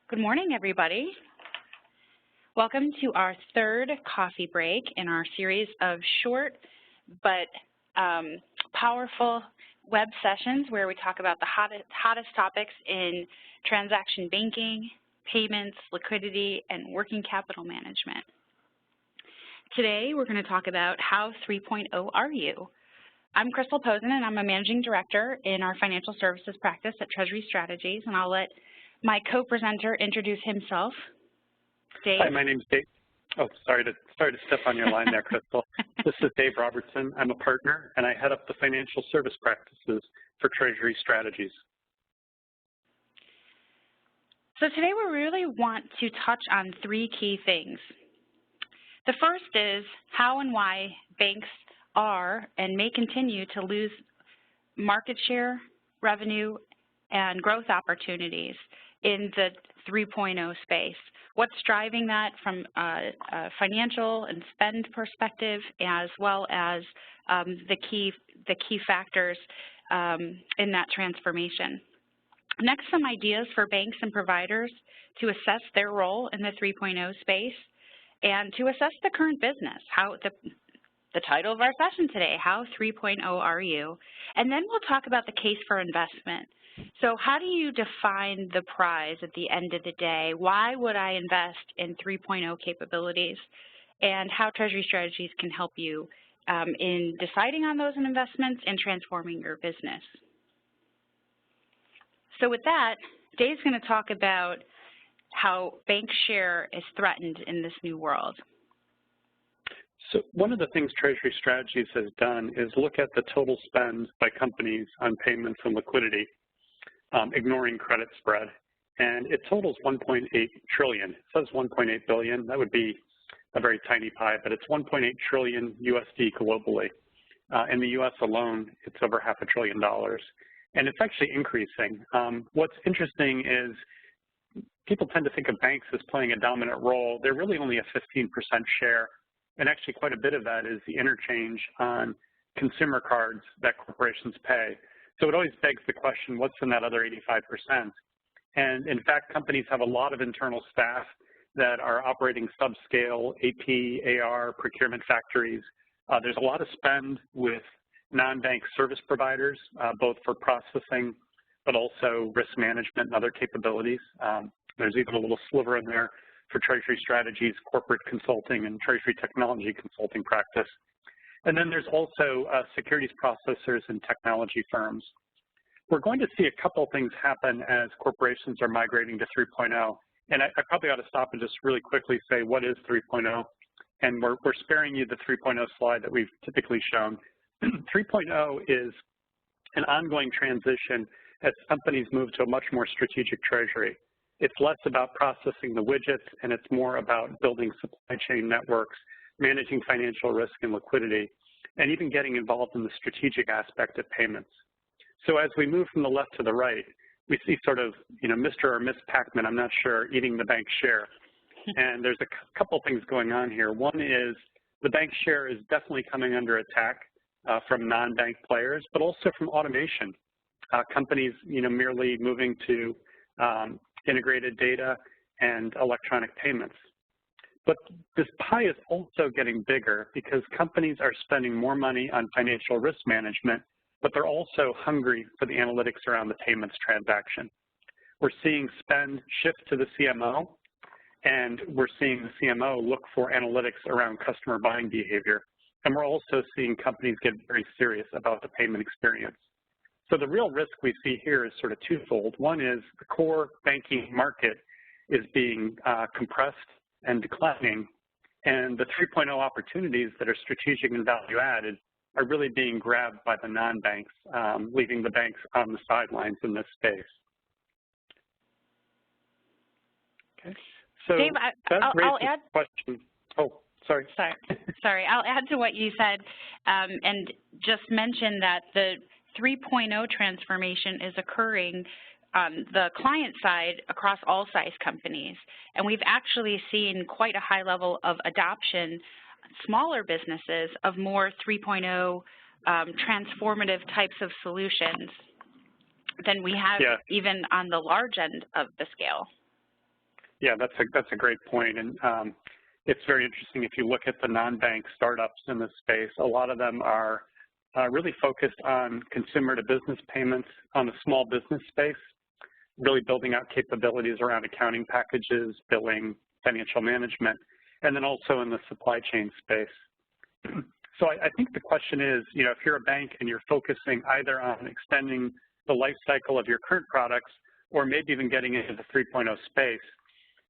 Good morning, everybody. Welcome to our third coffee break in our series of short but powerful web sessions where we talk about the hottest topics in transaction banking, payments, liquidity, and working capital management. Today, we're going to talk about how 3.0 are you? I'm Crystal Posen, and I'm a Managing Director in our Financial Services practice at Treasury Strategies, and I'll let my co-presenter introduce himself. Dave? Hi, my name's Dave. Oh, sorry to step on your line there, Crystal. This is Dave Robertson. I'm a partner, and I head up the financial service practices for Treasury Strategies. So today we really want to touch on three key things. The first is how and why banks are and may continue to lose market share, revenue, and growth opportunities in the 3.0 space. What's driving that from a financial and spend perspective, as well as the key factors in that transformation. Next, some ideas for banks and providers to assess their role in the 3.0 space and to assess the current business, how the title of our session today, how 3.0 are you? And then we'll talk about the case for investment. So how do you define the prize at the end of the day? Why would I invest in 3.0 capabilities? And how Treasury Strategies can help you in deciding on those investments and transforming your business. So with that, Dave's going to talk about how bank share is threatened in this new world. So one of the things Treasury Strategies has done is look at the total spend by companies on payments and liquidity, ignoring credit spread, and it totals 1.8 trillion. It says 1.8 billion. That would be a very tiny pie, but it's 1.8 trillion USD globally. In the U.S. alone, it's over $500 billion, and it's actually increasing. What's interesting is people tend to think of banks as playing a dominant role. They're really only a 15% share, and actually quite a bit of that is the interchange on consumer cards that corporations pay. So it always begs the question, what's in that other 85%? And in fact, companies have a lot of internal staff that are operating subscale AP, AR, procurement factories. There's a lot of spend with non-bank service providers, both for processing, but also risk management and other capabilities. There's even a little sliver in there for Treasury Strategies, corporate consulting, and Treasury technology consulting practice. And then there's also securities processors and technology firms. We're going to see a couple things happen as corporations are migrating to 3.0. And I probably ought to stop and just really quickly say, what is 3.0? And we're sparing you the 3.0 slide that we've typically shown. 3.0 is an ongoing transition as companies move to a much more strategic treasury. It's less about processing the widgets, and it's more about building supply chain networks, managing financial risk and liquidity, and even getting involved in the strategic aspect of payments. So as we move from the left to the right, we see sort of, Mr. or Miss Pac-Man, I'm not sure, eating the bank share. And there's a couple things going on here. One is the bank share is definitely coming under attack from non-bank players, but also from automation. Companies, merely moving to integrated data and electronic payments. But this pie is also getting bigger because companies are spending more money on financial risk management, but they're also hungry for the analytics around the payments transaction. We're seeing spend shift to the CMO, and we're seeing the CMO look for analytics around customer buying behavior. And we're also seeing companies get very serious about the payment experience. So the real risk we see here is sort of twofold. One is the core banking market is being compressed and declining, and the 3.0 opportunities that are strategic and value added are really being grabbed by the non-banks, leaving the banks on the sidelines in this space. Okay. So Dave, I'll add. Question. Oh, sorry. Sorry, I'll add to what you said and just mention that the 3.0 transformation is occurring on the client side across all size companies. And we've actually seen quite a high level of adoption, smaller businesses, of more 3.0 transformative types of solutions than we have even on the large end of the scale. Yeah, that's a great point. And it's very interesting. If you look at the non-bank startups in this space, a lot of them are really focused on consumer-to-business payments on the small business space, really building out capabilities around accounting packages, billing, financial management, and then also in the supply chain space. So I think the question is, if you're a bank and you're focusing either on extending the life cycle of your current products or maybe even getting into the 3.0 space,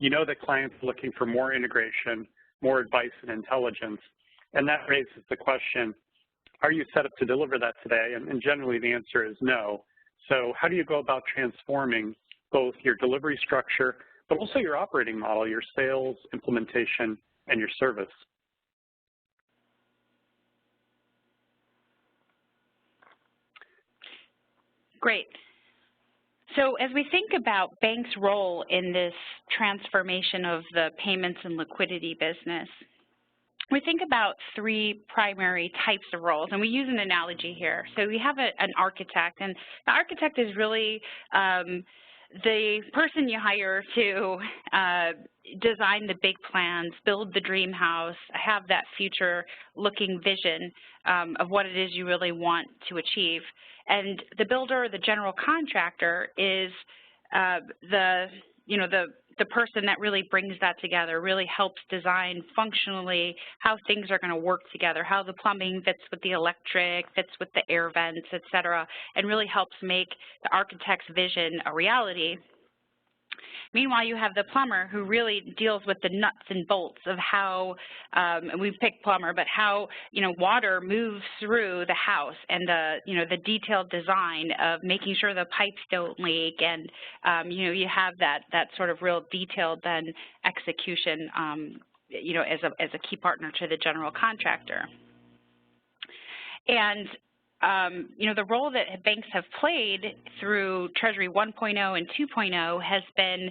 that clients are looking for more integration, more advice and intelligence, and that raises the question, are you set up to deliver that today? And generally the answer is no. So how do you go about transforming both your delivery structure, but also your operating model, your sales, implementation, and your service? Great. So as we think about banks' role in this transformation of the payments and liquidity business, we think about three primary types of roles, and we use an analogy here. So we have an architect, and the architect is really the person you hire to design the big plans, build the dream house, have that future-looking vision of what it is you really want to achieve. And the builder, the general contractor, is the person that really brings that together, really helps design functionally how things are going to work together, how the plumbing fits with the electric, fits with the air vents, et cetera, and really helps make the architect's vision a reality. Meanwhile, you have the plumber who really deals with the nuts and bolts of how, and we've picked plumber, but how, water moves through the house and the detailed design of making sure the pipes don't leak, and, you have that sort of real detailed then execution, as a key partner to the general contractor. And the role that banks have played through Treasury 1.0 and 2.0 has been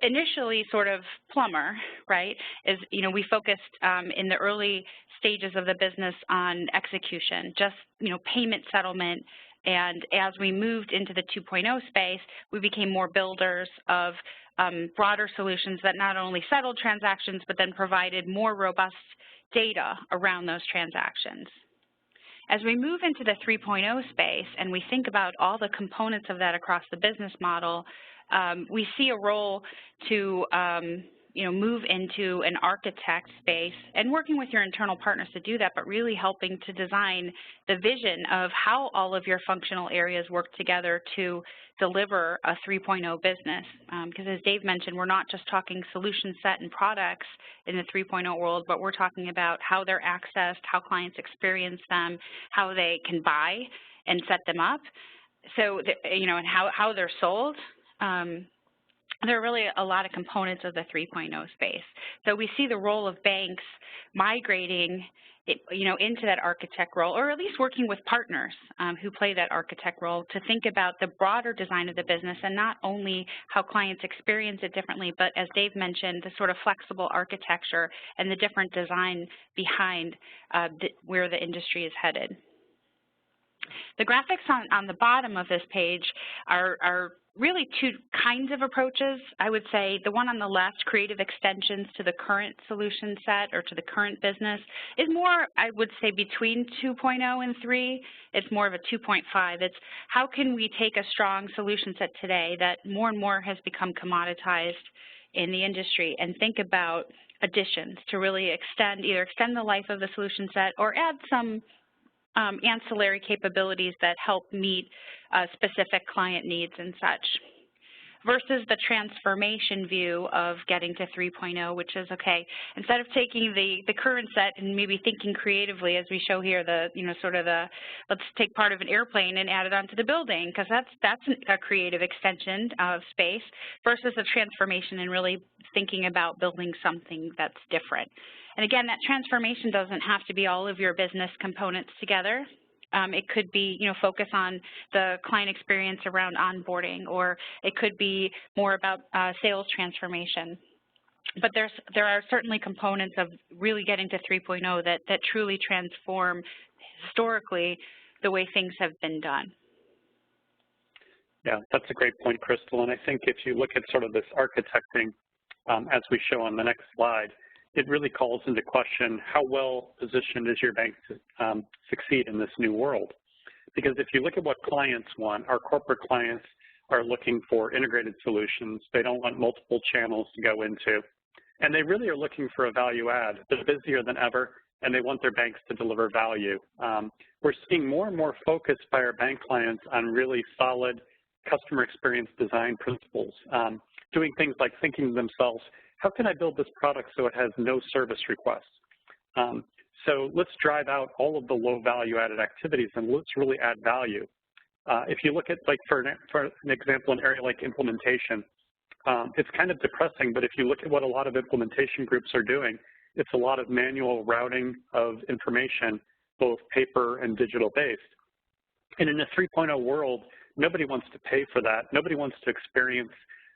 initially sort of plumber, right? We focused in the early stages of the business on execution, just, payment settlement. And as we moved into the 2.0 space, we became more builders of broader solutions that not only settled transactions, but then provided more robust data around those transactions. As we move into the 3.0 space and we think about all the components of that across the business model, we see a role to move into an architect space and working with your internal partners to do that, but really helping to design the vision of how all of your functional areas work together to deliver a 3.0 business. Because as Dave mentioned, we're not just talking solution set and products in the 3.0 world, but we're talking about how they're accessed, how clients experience them, how they can buy and set them up, so and how they're sold. There are really a lot of components of the 3.0 space. So we see the role of banks migrating, into that architect role, or at least working with partners who play that architect role to think about the broader design of the business and not only how clients experience it differently, but as Dave mentioned, the sort of flexible architecture and the different design behind where the industry is headed. The graphics on the bottom of this page are really two kinds of approaches. I would say the one on the left, creative extensions to the current solution set or to the current business, is more, I would say, between 2.0 and 3. It's more of a 2.5. It's how can we take a strong solution set today that more and more has become commoditized in the industry and think about additions to really either extend the life of the solution set or add some ancillary capabilities that help meet specific client needs and such, versus the transformation view of getting to 3.0, which is, okay, instead of taking the current set and maybe thinking creatively, as we show here, let's take part of an airplane and add it onto the building, because that's a creative extension of space, versus a transformation and really thinking about building something that's different. And again, that transformation doesn't have to be all of your business components together. It could be, focus on the client experience around onboarding, or it could be more about sales transformation. But there are certainly components of really getting to 3.0 that truly transform historically the way things have been done. Yeah, that's a great point, Crystal. And I think if you look at sort of this architecting, as we show on the next slide, it really calls into question how well positioned is your bank to succeed in this new world. Because if you look at what clients want, our corporate clients are looking for integrated solutions. They don't want multiple channels to go into. And they really are looking for a value add. They're busier than ever, and they want their banks to deliver value. We're seeing more and more focus by our bank clients on really solid customer experience design principles, doing things like thinking to themselves, how can I build this product so it has no service requests? So let's drive out all of the low value added activities and let's really add value. If you look at, like, for an example, an area like implementation, it's kind of depressing, but if you look at what a lot of implementation groups are doing, it's a lot of manual routing of information, both paper and digital based. And in a 3.0 world, nobody wants to pay for that. Nobody wants to experience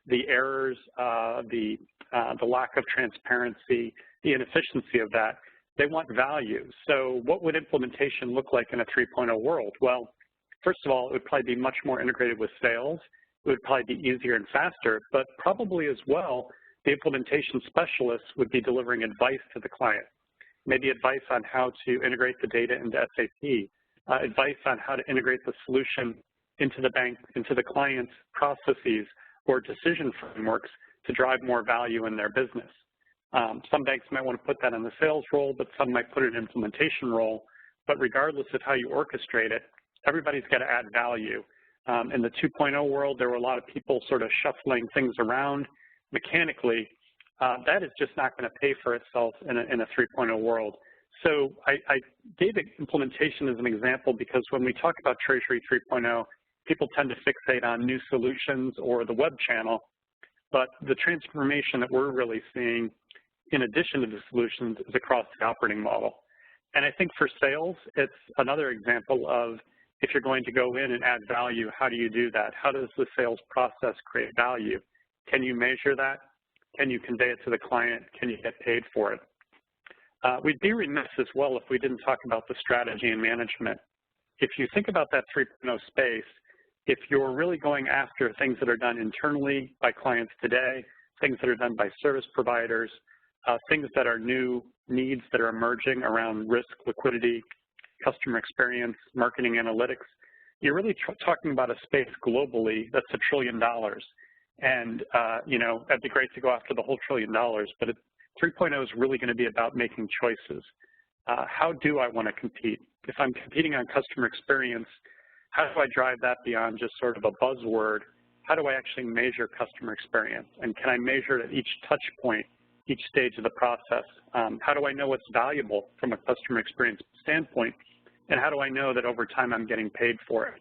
the errors, the lack of transparency, the inefficiency of that. They want value. So what would implementation look like in a 3.0 world? Well, first of all, it would probably be much more integrated with sales. It would probably be easier and faster, but probably as well, the implementation specialists would be delivering advice to the client, maybe advice on how to integrate the data into SAP, advice on how to integrate the solution into the bank, into the client's processes or decision frameworks to drive more value in their business. Some banks might want to put that in the sales role, but some might put it in an implementation role. But regardless of how you orchestrate it, everybody's got to add value. In the 2.0 world, there were a lot of people sort of shuffling things around mechanically. That is just not going to pay for itself in a 3.0 world. So I gave implementation as an example because when we talk about Treasury 3.0, people tend to fixate on new solutions or the web channel. But the transformation that we're really seeing, in addition to the solutions, is across the operating model. And I think for sales, it's another example of if you're going to go in and add value, how do you do that? How does the sales process create value? Can you measure that? Can you convey it to the client? Can you get paid for it? We'd be remiss as well if we didn't talk about the strategy and management. If you think about that 3.0 space, if you're really going after things that are done internally by clients today, things that are done by service providers, things that are new needs that are emerging around risk, liquidity, customer experience, marketing analytics, you're really talking about a space globally that's $1 trillion. And, you know, that'd be great to go after the whole $1 trillion, but 3.0 is really going to be about making choices. How do I want to compete? If I'm competing on customer experience, how do I drive that beyond just sort of a buzzword? How do I actually measure customer experience? And can I measure it at each touch point, each stage of the process? How do I know what's valuable from a customer experience standpoint? And how do I know that over time I'm getting paid for it?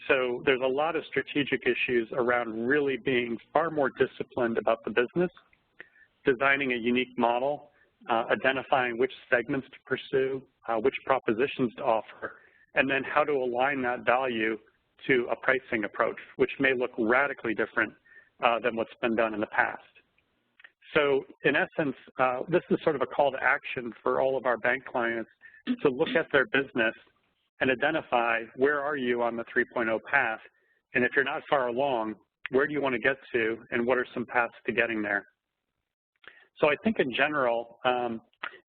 So there's a lot of strategic issues around really being far more disciplined about the business, designing a unique model, identifying which segments to pursue, which propositions to offer, and then how to align that value to a pricing approach, which may look radically different than what's been done in the past. So in essence, this is sort of a call to action for all of our bank clients to look at their business and identify where are you on the 3.0 path, and if you're not far along, where do you want to get to, and what are some paths to getting there? So I think in general,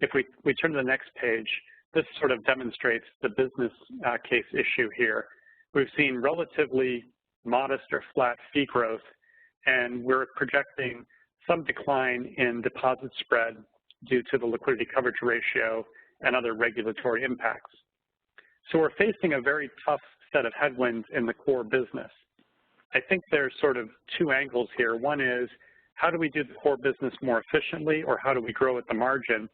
if we turn to the next page, this sort of demonstrates the business case issue here. We've seen relatively modest or flat fee growth, and we're projecting some decline in deposit spread due to the liquidity coverage ratio and other regulatory impacts. So we're facing a very tough set of headwinds in the core business. I think there's sort of two angles here. One is, how do we do the core business more efficiently, or how do we grow at the margin?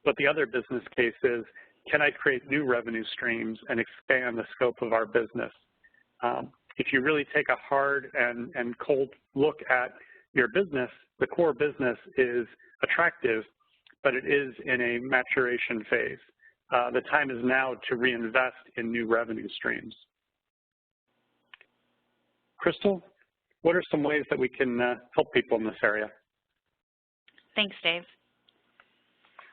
But the other business case is, can I create new revenue streams and expand the scope of our business? If you really take a hard and cold look at your business, the core business is attractive, but it is in a maturation phase. The time is now to reinvest in new revenue streams. Crystal, what are some ways that we can help people in this area? Thanks, Dave.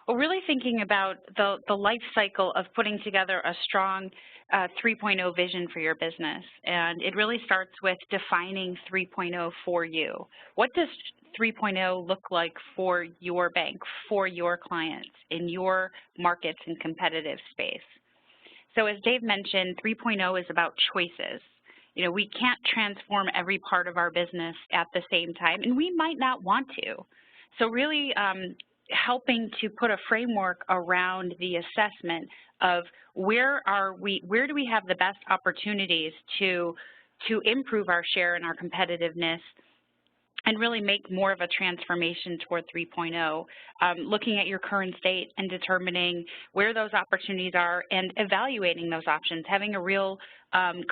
Well, really thinking about the life cycle of putting together a strong 3.0 vision for your business. And it really starts with defining 3.0 for you. What does 3.0 look like for your bank, for your clients, in your markets and competitive space? So as Dave mentioned, 3.0 is about choices. You know, we can't transform every part of our business at the same time, and we might not want to. So really helping to put a framework around the assessment of where do we have the best opportunities to improve our share and our competitiveness, and really make more of a transformation toward 3.0, looking at your current state and determining where those opportunities are and evaluating those options, having a real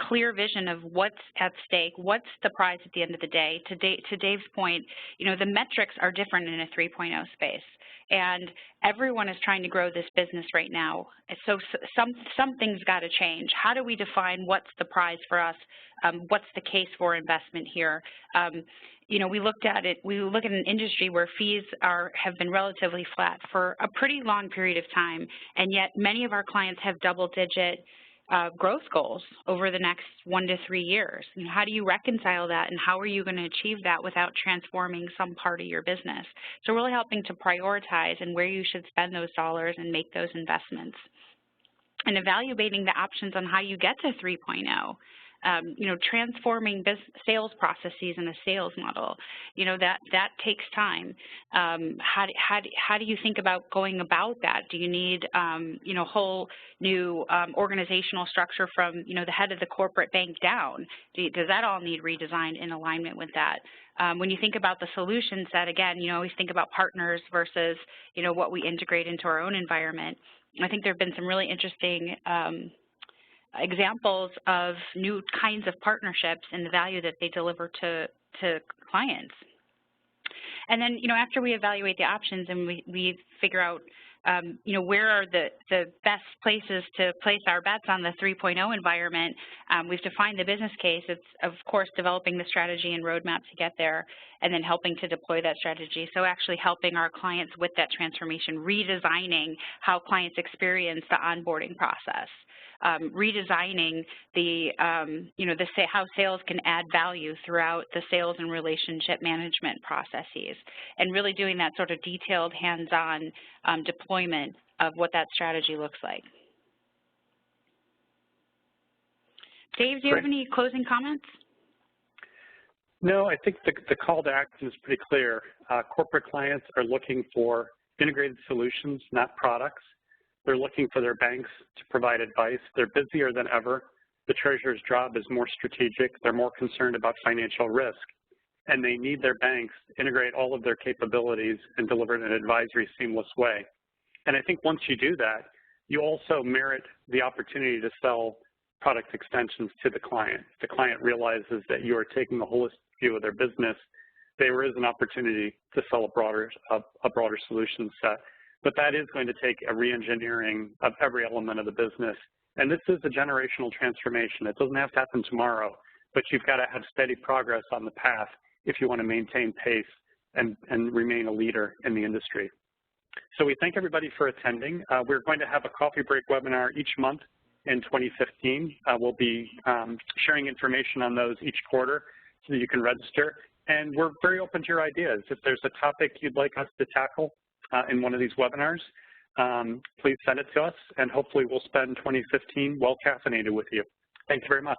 clear vision of what's at stake, what's the prize at the end of the day. To Dave's point, you know, the metrics are different in a 3.0 space, and everyone is trying to grow this business right now. So something's got to change. How do we define what's the prize for us? What's the case for investment here? You know, we look at an industry where fees have been relatively flat for a pretty long period of time, and yet many of our clients have double-digit growth goals over the next 1 to 3 years. You know, how do you reconcile that, and how are you going to achieve that without transforming some part of your business? So really helping to prioritize and where you should spend those dollars and make those investments. And evaluating the options on how you get to 3.0. You know, transforming sales processes in a sales model, you know, that takes time. How do you think about going about that? Do you need, you know, whole new organizational structure from, you know, the head of the corporate bank down? Does that all need redesigned in alignment with that? When you think about the solution set, again, you know, always think about partners versus, you know, what we integrate into our own environment. I think there have been some really interesting examples of new kinds of partnerships and the value that they deliver to clients. And then, you know, after we evaluate the options and we figure out, you know, where are the best places to place our bets on the 3.0 environment, we've defined the business case. It's, of course, developing the strategy and roadmap to get there, and then helping to deploy that strategy. So actually helping our clients with that transformation, redesigning how clients experience the onboarding process. Redesigning the, you know, how sales can add value throughout the sales and relationship management processes, and really doing that sort of detailed hands-on deployment of what that strategy looks like. Dave, do you have any closing comments? No, I think the call to action is pretty clear. Corporate clients are looking for integrated solutions, not products. They're looking for their banks to provide advice. They're busier than ever. The treasurer's job is more strategic. They're more concerned about financial risk. And they need their banks to integrate all of their capabilities and deliver it in an advisory, seamless way. And I think once you do that, you also merit the opportunity to sell product extensions to the client. If the client realizes that you are taking a holistic view of their business, there is an opportunity to sell a broader solution set. But that is going to take a re-engineering of every element of the business. And this is a generational transformation. It doesn't have to happen tomorrow, but you've got to have steady progress on the path if you want to maintain pace and remain a leader in the industry. So we thank everybody for attending. We're going to have a coffee break webinar each month in 2015. We'll be sharing information on those each quarter so that you can register. And we're very open to your ideas. If there's a topic you'd like us to tackle in one of these webinars, please send it to us, and hopefully we'll spend 2015 well caffeinated with you. Thank you very much.